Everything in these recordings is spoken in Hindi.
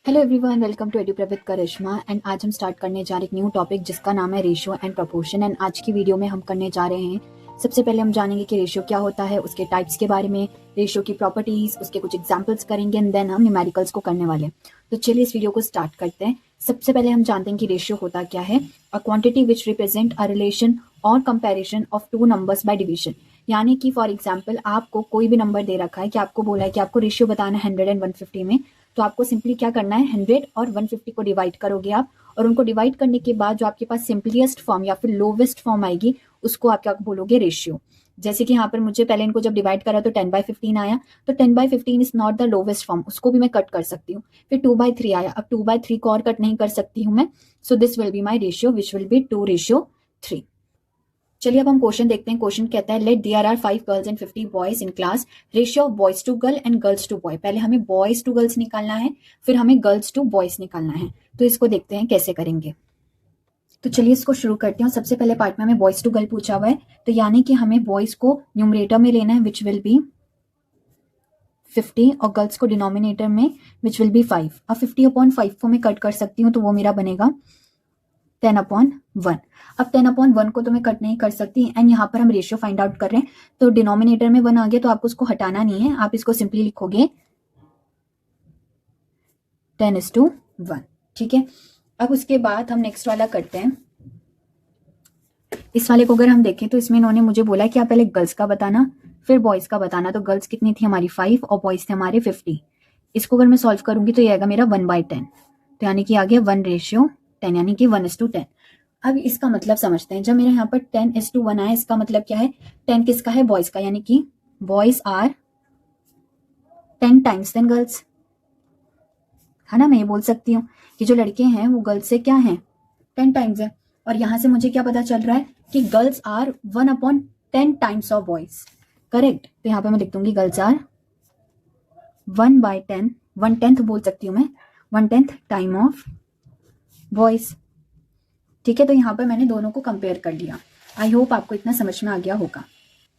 Hello everyone, welcome to Eduprep with Karishma. And आज हम स्टार्ट करने जा रहे हैं एक न्यू टॉपिक जिसका नाम है रेशियो एंड प्रोपोर्शन। एंड आज की वीडियो में हम करने जा रहे हैं, सबसे पहले हम जानेंगे कि रेशियो क्या होता है, उसके टाइप्स के बारे में, रेशियो की प्रॉपर्टीज, उसके कुछ एग्जांपल्स करेंगे एंड देन हम न्यूमेरिकल्स को करने वाले हैं। तो चलिए इस वीडियो को स्टार्ट करते हैं। सबसे पहले हम जानते हैं कि रेशियो होता क्या है। A quantity which represent a relation और comparison of two numbers by division. यानी कि फॉर एग्जाम्पल आपको कोई भी नंबर दे रखा है कि आपको बोला है कि आपको रेशियो बताना है 100 एंड 150 में, तो आपको सिंपली क्या करना है, 100 और 150 को डिवाइड करोगे आप, और उनको डिवाइड करने के बाद जो आपके पास सिंपलीस्ट फॉर्म या फिर लोवेस्ट फॉर्म आएगी उसको आप क्या बोलोगे, रेशियो। जैसे कि यहाँ पर मुझे पहले इनको जब डिवाइड करा तो 10/15 आया, तो 10/15 is not the lowest form, उसको भी मैं कट कर सकती हूँ। फिर 2/3 आया, अब 2/3 को और कट नहीं कर सकती हूँ मैं, so this will be my ratio which will be 2:3। चलिए अब हम क्वेश्चन देखते हैं। क्वेश्चन कहता है let there are 5 girls and 50 boys in class, ratio of boys to girl and girls to boy. पहले हमें बॉयज टू गर्ल्स निकालना है, फिर हमें गर्ल्स टू बॉयज निकालना है। तो इसको देखते हैं कैसे करेंगे। तो चलिए इसको शुरू करते हैं। सबसे पहले पार्ट में हमें बॉयज टू गर्ल पूछा हुआ है, तो यानी कि हमें बॉयज को न्यूमरेटर में लेना है विच विल बी 50 और गर्ल्स को डिनोमिनेटर में विच विल बी 5। अब 50/5 को मैं कट कर सकती हूँ, तो वो मेरा बनेगा 10/1। अब 10/1 को तो मैं कट नहीं कर सकती, एंड यहाँ पर हम रेशियो फाइंड आउट कर रहे हैं, तो डिनोमिनेटर में 1 आ गया, तो आपको उसको हटाना नहीं है, आप इसको सिंपली लिखोगे 10:1। ठीक है। अब उसके बाद हम नेक्स्ट वाला करते हैं। इस वाले को अगर हम देखें तो इसमें इन्होंने मुझे बोला कि आप पहले गर्ल्स का बताना फिर बॉयज का बताना। तो गर्ल्स कितनी थी हमारी 5 और बॉयज थे हमारे 50। इसको अगर मैं सॉल्व करूंगी तो ये आएगा मेरा 1/10, तो यानी कि आ गया 1:10, यानी कि 1:10। अब इसका मतलब समझते हैं। जब मेरे यहाँ पर 10:1 आया, इसका मतलब क्या है, 10 किसका है, बॉयज का, यानी कि boys are 10 times then girls, है ना। मैं ये बोल सकती हूँ कि जो लड़के हैं वो गर्ल्स से क्या है, 10 टाइम्स है। और यहां से मुझे क्या पता चल रहा है कि girls are 1/10 times of boys, correct. तो यहाँ पे मैं लिख दूंगी गर्ल्स आर 1/10, 1/10 बोल सकती हूँ मैं, 1/10 टाइम ऑफ बॉयज। ठीक है। तो यहाँ पर मैंने दोनों को कंपेयर कर लिया। आई होप आपको इतना समझ में आ गया होगा।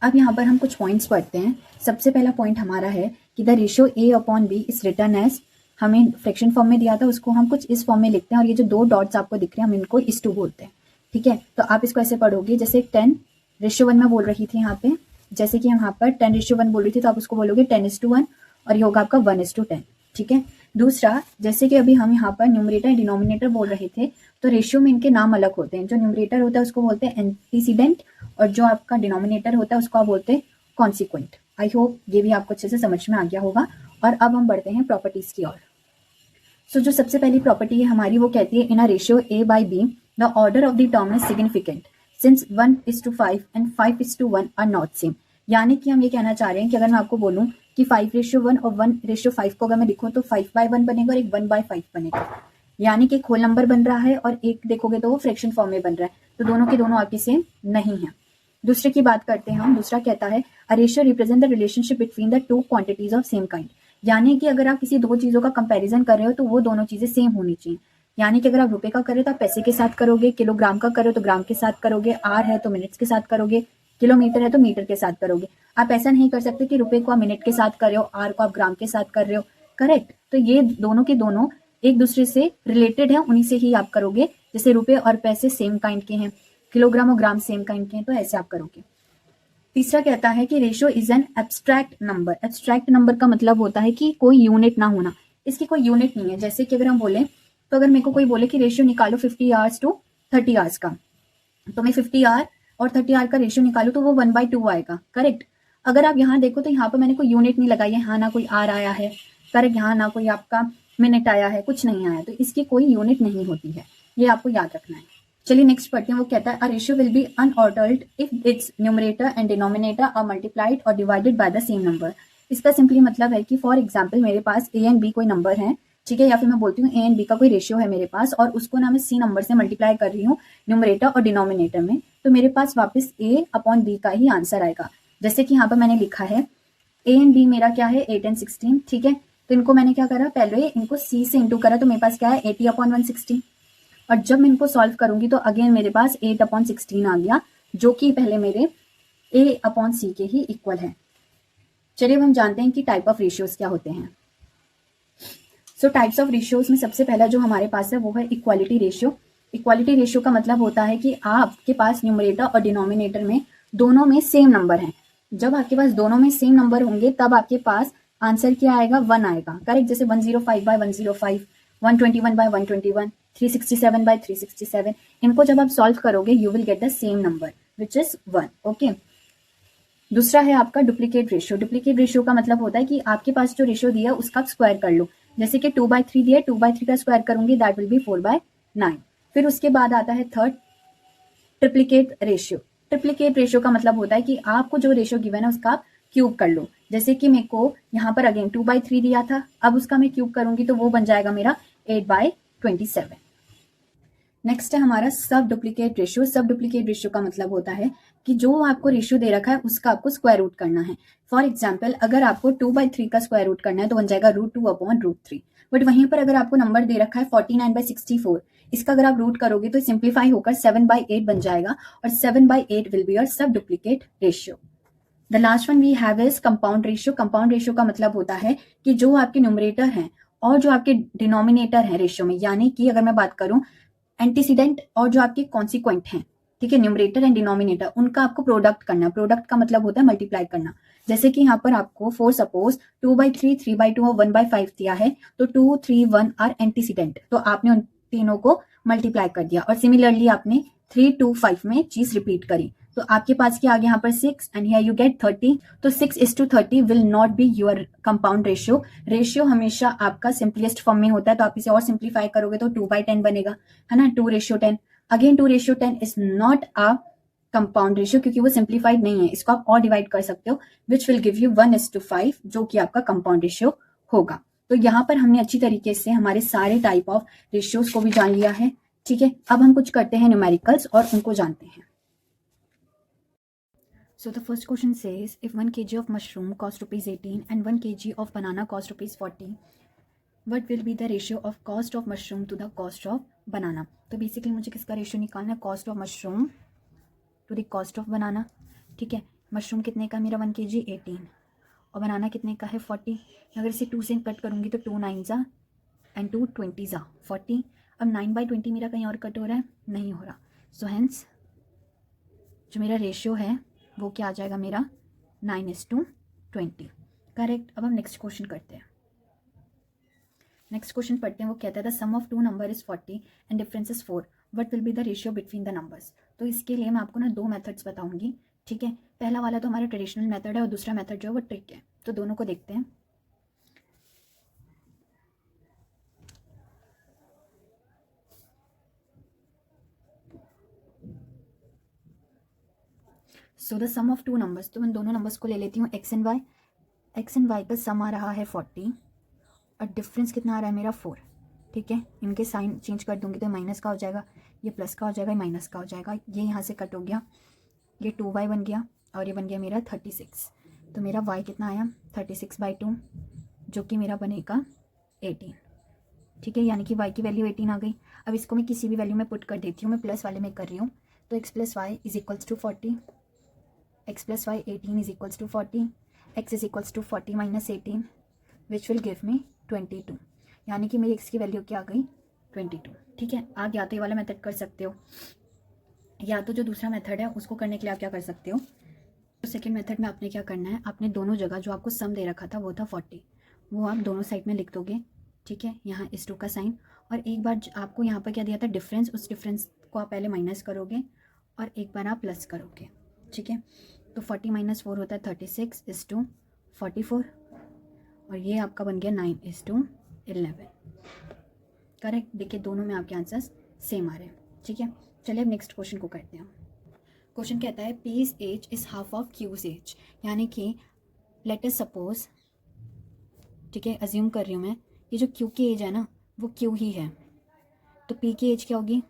अब यहाँ पर हम कुछ पॉइंट्स पढ़ते हैं। सबसे पहला पॉइंट हमारा है कि the ratio A/B is written as, हमें फ्रैक्शन फॉर्म में दिया था, उसको हम कुछ इस फॉर्म में लिखते हैं, और ये जो 2 डॉट्स आपको दिख रहे हैं हम इनको इस टू बोलते हैं। ठीक है। तो आप इसको ऐसे पढ़ोगे, जैसे 10:1 में बोल रही थी यहाँ पे, जैसे कि यहाँ पर 10:1 बोल रही थी, तो आप उसको बोलोगे 10:1, और ये होगा आपका 1:10। ठीक है। दूसरा, जैसे कि अभी हम यहाँ पर न्यूमरेटर एंड डिनोमिनेटर बोल रहे थे, तो रेशियो में इनके नाम अलग होते हैं। जो न्यूमरेटर होता है उसको बोलते हैं एंटीसीडेंट, और जो आपका डिनोमिनेटर होता है उसको आप बोलते हैं कॉन्सिक्वेंट। आई होप ये भी आपको अच्छे से समझ में आ गया होगा। और अब हम बढ़ते हैं प्रॉपर्टीज की ओर। सो जो सबसे पहली प्रॉपर्टी है हमारी, वो कहती है in a ratio A/B the order of the term is significant since 1:5 and 5:1 are not same. यानी कि हम ये कहना चाह रहे हैं कि अगर मैं आपको बोलूं कि 5:1 और 1:5 को अगर मैं लिखूं तो 5/1 बनेगा और एक 1/5 बनेगा, यानी कि एक होल नंबर बन रहा है और एक देखोगे तो वो फ्रैक्शन फॉर्म में बन रहा है, तो दोनों के दोनों आपके सेम नहीं है। दूसरे की बात करते हैं हम। दूसरा कहता है a ratio represent the relationship between the two quantities of same kind. यानी कि अगर आप किसी 2 चीजों का कंपैरिजन कर रहे हो तो वो दोनों चीजें सेम होनी चाहिए। यानी कि अगर आप रुपए का कर रहे हो तो आप पैसे के साथ करोगे, किलोग्राम का कर रहे हो तो ग्राम के साथ करोगे, आर है तो मिनट्स के साथ करोगे, किलोमीटर है तो मीटर के साथ करोगे। आप ऐसा नहीं कर सकते कि रुपए को आप मिनट के साथ कर रहे हो, आर को आप ग्राम के साथ कर रहे हो, करेक्ट। तो ये दोनों के दोनों एक दूसरे से रिलेटेड है, उन्हीं से ही आप करोगे। जैसे रुपए और पैसे सेम काइंड के हैं, किलोग्राम और ग्राम सेम काइंड के हैं, तो ऐसे आप करोगे। तीसरा कहता है कि ratio is an abstract number. Abstract number का मतलब होता है कि कोई यूनिट ना होना, इसकी कोई यूनिट नहीं है। जैसे कि अगर हम बोले, तो अगर मेरे को कोई बोले कि रेशियो निकालो 50 आवर्स टू 30 आवर्स का, तो मैं 50 आवर और 30 आवर का रेशियो निकालू तो वो 1/2 आएगा, करेक्ट। अगर आप यहाँ देखो तो यहाँ पर मैंने कोई यूनिट नहीं लगाई है, हाँ ना कोई आर आया है, करेक्ट, यहाँ ना कोई आपका मिनट आया है, कुछ नहीं आया, तो इसकी कोई यूनिट नहीं होती है, ये आपको याद रखना है। चलिए नेक्स्ट पढ़ते हैं। वो कहता है a ratio will be unordered if its numerator and denominator are multiplied और divided by the same number. इसका सिंपली मतलब है कि फॉर एग्जाम्पल मेरे पास ए एंड बी कोई नंबर है, ठीक है, या फिर मैं बोलती हूँ ए एंड बी का कोई रेशियो है मेरे पास, और उसको ना मैं सी नंबर से मल्टीप्लाई कर रही हूँ न्यूमरेटर और डिनोमिनेटर में, तो मेरे पास वापस A/B का ही आंसर आएगा। जैसे कि यहाँ पर मैंने लिखा है ए एंड बी मेरा क्या है 8 एंड 16, ठीक है। तो इनको मैंने क्या करा, पहले इनको सी से इंटू करा, तो मेरे पास क्या है 80/160, और जब मैं इनको सॉल्व करूंगी तो अगेन मेरे पास 8/16 आ गया, जो कि पहले मेरे A/C के ही इक्वल है। चलिए अब हम जानते हैं कि टाइप ऑफ रेशियोज क्या होते हैं। सो टाइप्स ऑफ रेशियोज में सबसे पहला जो हमारे पास है वो है इक्वालिटी रेशियो। इक्वालिटी रेशियो का मतलब होता है कि आपके पास न्यूमरेटर और डिनोमिनेटर में दोनों में सेम नंबर है। जब आपके पास दोनों में सेम नंबर होंगे तब आपके पास आंसर क्या आएगा, 1 आएगा। करेक्ट। जैसे 105/105, 121/121, 367/367, इनको जब आप सॉल्व करोगे you will get the same number which is 1। Okay. दूसरा है आपका डुप्लीकेट रेशियो। डुप्लीकेट रेशियो का मतलब होता है कि आपके पास जो रेशियो दिया उसका आप स्क्वायर कर लो। जैसे कि 2/3 दिया, 2/3 का स्क्वायर करूंगी दैट विल बी 4/9। फिर उसके बाद आता है third triplicate ratio. Triplicate ratio का मतलब होता है कि आपको जो रेशियो गिवन है उसका आप क्यूब कर लो। जैसे कि मेरे को यहाँ पर अगेन 2/3 दिया था, अब उसका मैं क्यूब करूंगी तो वो बन जाएगा मेरा 8/27। नेक्स्ट है हमारा सब डुप्लीकेट रेशियो। सब डुप्लीकेट रेशियो का मतलब होता है कि जो आपको रेशियो दे रखा है उसका आपको स्क्वायर रूट करना है। फॉर एग्जाम्पल अगर आपको 2/3 का स्क्वायर रूट करना है तो बन जाएगा √2/√3। बट वहीं पर अगर आपको नंबर दे रखा है 49/64, इसका अगर आप रूट करोगे तो सिंप्लीफाई होकर 7/8 बन जाएगा और 7/8 will be your sub duplicate ratio. The last one we have is compound ratio. Compound ratio का मतलब होता है कि जो आपके न्यूमरेटर हैं और जो आपके डिनोमिनेटर हैं रेशियो में, यानी कि अगर मैं बात करूं एंटीसीडेंट और जो आपके कॉन्सिक्वेंट हैं, ठीक है, न्यूमरेटर एंड डिनोमिनेटर, उनका आपको प्रोडक्ट करना। प्रोडक्ट का मतलब होता है मल्टीप्लाई करना। जैसे कि यहाँ पर आपको फॉर सपोज 2/3, 3/2 और 1/5 दिया है तो 2, 3, 1 आर एंटीसीडेंट, तो आपने उन तीनों को मल्टीप्लाई कर दिया और सिमिलरली आपने 3, 2, 5 में चीज रिपीट करी तो आपके पास क्या आ गया यहाँ पर 6 एंड हियर यू गेट 30। तो 6:30 will not be your compound ratio. Ratio हमेशा आपका सिंपलेस्ट फॉर्म में होता है, तो आप इसे और सिंप्लीफाई करोगे तो 2/10 बनेगा, है ना, 2:10। Again 2:10 is not a compound ratio क्योंकि वो सिंप्लीफाइड नहीं है, इसको आप और डिवाइड कर सकते हो विच विल गिव यू 1:5 जो कि आपका कंपाउंड रेशियो होगा। तो यहाँ पर हमने अच्छी तरीके से हमारे सारे टाइप ऑफ रेशियोज को भी जान लिया है। ठीक है, अब हम कुछ करते हैं न्यूमेरिकल्स और उनको जानते हैं। So the first question says, if 1 kg of mushroom cost ₹18 and 1 kg of banana cost ₹40, what will be the ratio of cost of mushroom to the cost of banana? तो बेसिकली मुझे किसका रेशियो निकालना है, cost of mushroom to the cost of banana. ठीक है, मशरूम कितने का मेरा 1 kg 18 और बनाना कितने का है 40। अगर इसे 2 से कट करूँगी तो 2 9 एंड 2 20 40। अब 9/20 मेरा कहीं और कट हो रहा है, नहीं हो रहा, सो हेंस जो मेरा रेशियो है वो क्या आ जाएगा मेरा 9:20। करेक्ट। अब हम नेक्स्ट क्वेश्चन करते हैं। नेक्स्ट क्वेश्चन पढ़ते हैं, वो कहता है the sum of 2 number is 40 and difference is 4, what will be the ratio between the numbers. तो इसके लिए मैं आपको ना 2 मेथड्स बताऊंगी। ठीक है, पहला वाला तो हमारा ट्रेडिशनल मेथड है और दूसरा मेथड जो है वो ट्रिक है, तो दोनों को देखते हैं। So the sum of 2 numbers, तो मैं दोनों नंबर्स को ले लेती हूँ x and y। x and y का सम आ रहा है 40 और डिफरेंस कितना आ रहा है मेरा 4। ठीक है, इनके साइन चेंज कर दूंगी तो माइनस का हो जाएगा, ये प्लस का हो जाएगा, ये माइनस का हो जाएगा, ये यहाँ से कट हो गया, ये 2y बन गया और ये बन गया मेरा 36। तो मेरा y कितना आया 36/2 जो कि मेरा बनेगा 18। ठीक है, यानी कि y की वैल्यू 18 आ गई। अब इसको मैं किसी भी वैल्यू में पुट कर देती हूँ, मैं प्लस वाले में कर रही हूँ, तो x + y = 40, x + y 18 = 40, x = 40 - 18 which will give me 22, यानी कि मेरी x की वैल्यू क्या आ गई 22। ठीक है, आप या तो ये वाला मेथड कर सकते हो या तो जो दूसरा मेथड है उसको करने के लिए आप क्या कर सकते हो, तो सेकेंड मेथड में आपने क्या करना है, आपने दोनों जगह जो आपको सम दे रखा था वो था 40, वो आप दोनों साइड में लिख दोगे। ठीक है, यहाँ इस 2 का साइन, और एक बार आपको यहाँ पर क्या दिया था डिफरेंस, उस डिफरेंस को आप पहले माइनस करोगे और एक बार आप प्लस करोगे। ठीक है, तो 40 - 4 होता है 36:44 और ये आपका बन गया 9:11। करेक्ट। देखिए दोनों में आपके आंसर्स सेम आ रहे हैं। ठीक है, चलिए अब नेक्स्ट क्वेश्चन को करते हैं। क्वेश्चन कहता है P's age is half of Q's age, यानी कि लेट अस सपोज, ठीक है, अज्यूम कर रही हूँ मैं, ये जो Q की एज है ना वो Q ही है, तो P की एज क्या होगी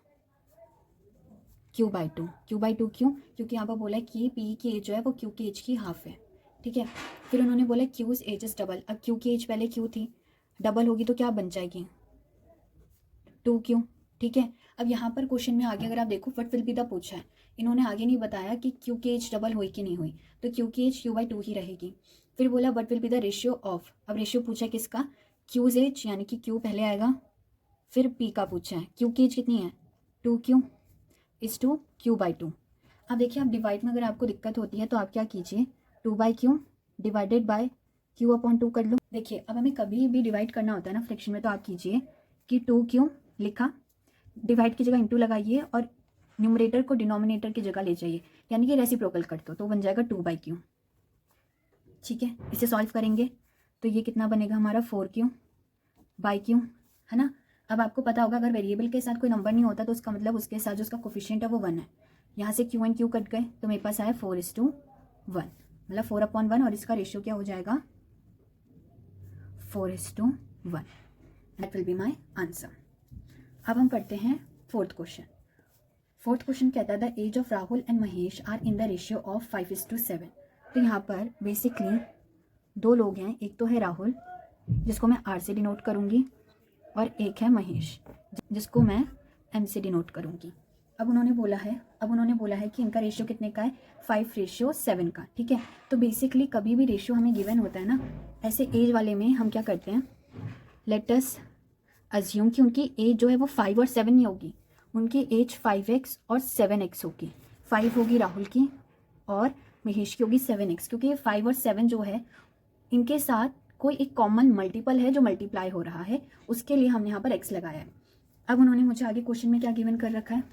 Q/2। Q/2 क्यों, क्योंकि यहाँ पर बोला है कि P की एज जो है वो Q की एज की हाफ है। ठीक है, फिर उन्होंने बोला Q's एज इज डबल। अब Q की एज पहले Q थी, डबल होगी तो क्या बन जाएगी 2Q। ठीक है, अब यहाँ पर क्वेश्चन में आगे अगर आप देखो व्हाट विल बी द पूछा है, इन्होंने आगे नहीं बताया कि Q की एज डबल हुई कि नहीं हुई, तो Q की एज Q/2 ही रहेगी। फिर बोला what will be the ratio of, अब रेशियो पूछा किसका क्यूज एज यानी कि क्यू पहले आएगा, फिर पी का पूछा है, क्यू की एज कितनी है 2Q इज टू Q/2। अब देखिए, आप डिवाइड में अगर आपको दिक्कत होती है तो आप क्या कीजिए, 2/Q डिवाइडेड बाय Q/2 कर लो। देखिए, अब हमें कभी भी डिवाइड करना होता है ना फ्रैक्शन में, तो आप कीजिए कि 2Q लिखा, डिवाइड की जगह इंटू लगाइए और न्यूमरेटर को डिनोमिनेटर की जगह ले जाइए, यानी कि रेसिप्रोकल कर दो, तो बन जाएगा 2/Q। ठीक है, इसे सॉल्व करेंगे तो ये कितना बनेगा हमारा 4Q/Q, है ना। अब आपको पता होगा अगर वेरिएबल के साथ कोई नंबर नहीं होता तो उसका मतलब उसके साथ जो उसका कोफिशिएंट है वो 1 है। यहाँ से Q एंड Q कट गए तो मेरे पास आया 4:1, मतलब 4/1, और इसका रेशियो क्या हो जाएगा 4:1। That will be my answer. अब हम पढ़ते हैं फोर्थ क्वेश्चन। फोर्थ क्वेश्चन कहता है the age of Rahul and Mahesh are in the ratio of 5:7। तो यहाँ पर बेसिकली दो लोग हैं, एक तो है राहुल जिसको मैं R से डिनोट करूँगी, और एक है महेश जिसको मैं M से डिनोट करूँगी। अब उन्होंने बोला है कि इनका रेशियो कितने का है 5:7 का। ठीक है, तो बेसिकली कभी भी रेशियो हमें गिवन होता है ना, ऐसे एज वाले में हम क्या करते हैं, लेट अस अज्यूम कि उनकी एज जो है वो 5 और 7 नहीं होगी, उनकी एज 5x और 7x होगी। 5 होगी राहुल की और महेश की होगी 7x, क्योंकि 5 और 7 जो है इनके साथ कोई एक कॉमन मल्टीपल है जो मल्टीप्लाई हो रहा है, उसके लिए हमने यहाँ पर x लगाया है। अब उन्होंने मुझे आगे क्वेश्चन में क्या गिवन कर रखा है,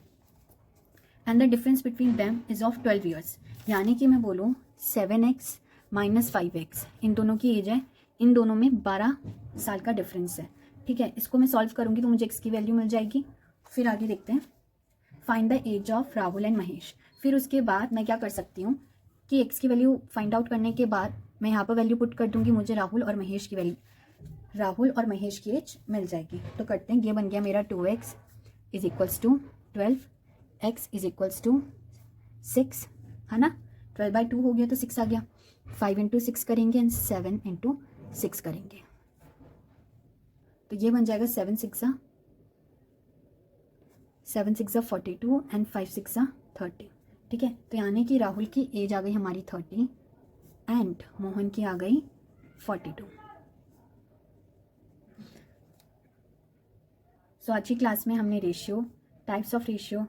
and the difference between them is of 12 years, यानी कि मैं बोलूँ 7x - 5x, इन दोनों की एज है, इन दोनों में 12 साल का डिफरेंस है। ठीक है, इसको मैं सॉल्व करूंगी तो मुझे x की वैल्यू मिल जाएगी। फिर आगे देखते हैं, find the age of Rahul and Mahesh. फिर उसके बाद मैं क्या कर सकती हूँ कि x की वैल्यू फाइंड आउट करने के बाद मैं यहाँ पर वैल्यू पुट कर दूंगी, मुझे राहुल और महेश की एज मिल जाएगी। तो करते हैं, ये बन गया मेरा 2x = 12, x = 6, है ना। 12/2 हो गया तो 6 आ गया, 5 × 6 करेंगे एंड 7 × 6 करेंगे, तो ये बन जाएगा 7 6 42 एंड 5 6 30। ठीक है, तो यानी कि राहुल की एज आ गई हमारी 30 एंड मोहन की आ गई 42। सो आज की क्लास में हमने ratio, types of ratio,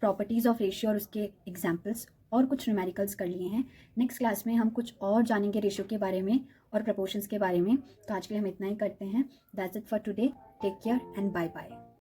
properties of ratio और उसके एग्जाम्पल्स और कुछ न्यूमेरिकल्स कर लिए हैं। नेक्स्ट क्लास में हम कुछ और जानेंगे रेशियो के बारे में और प्रपोर्शंस के बारे में। तो आज के लिए हम इतना ही करते हैं। That's it for today. Take care and bye bye.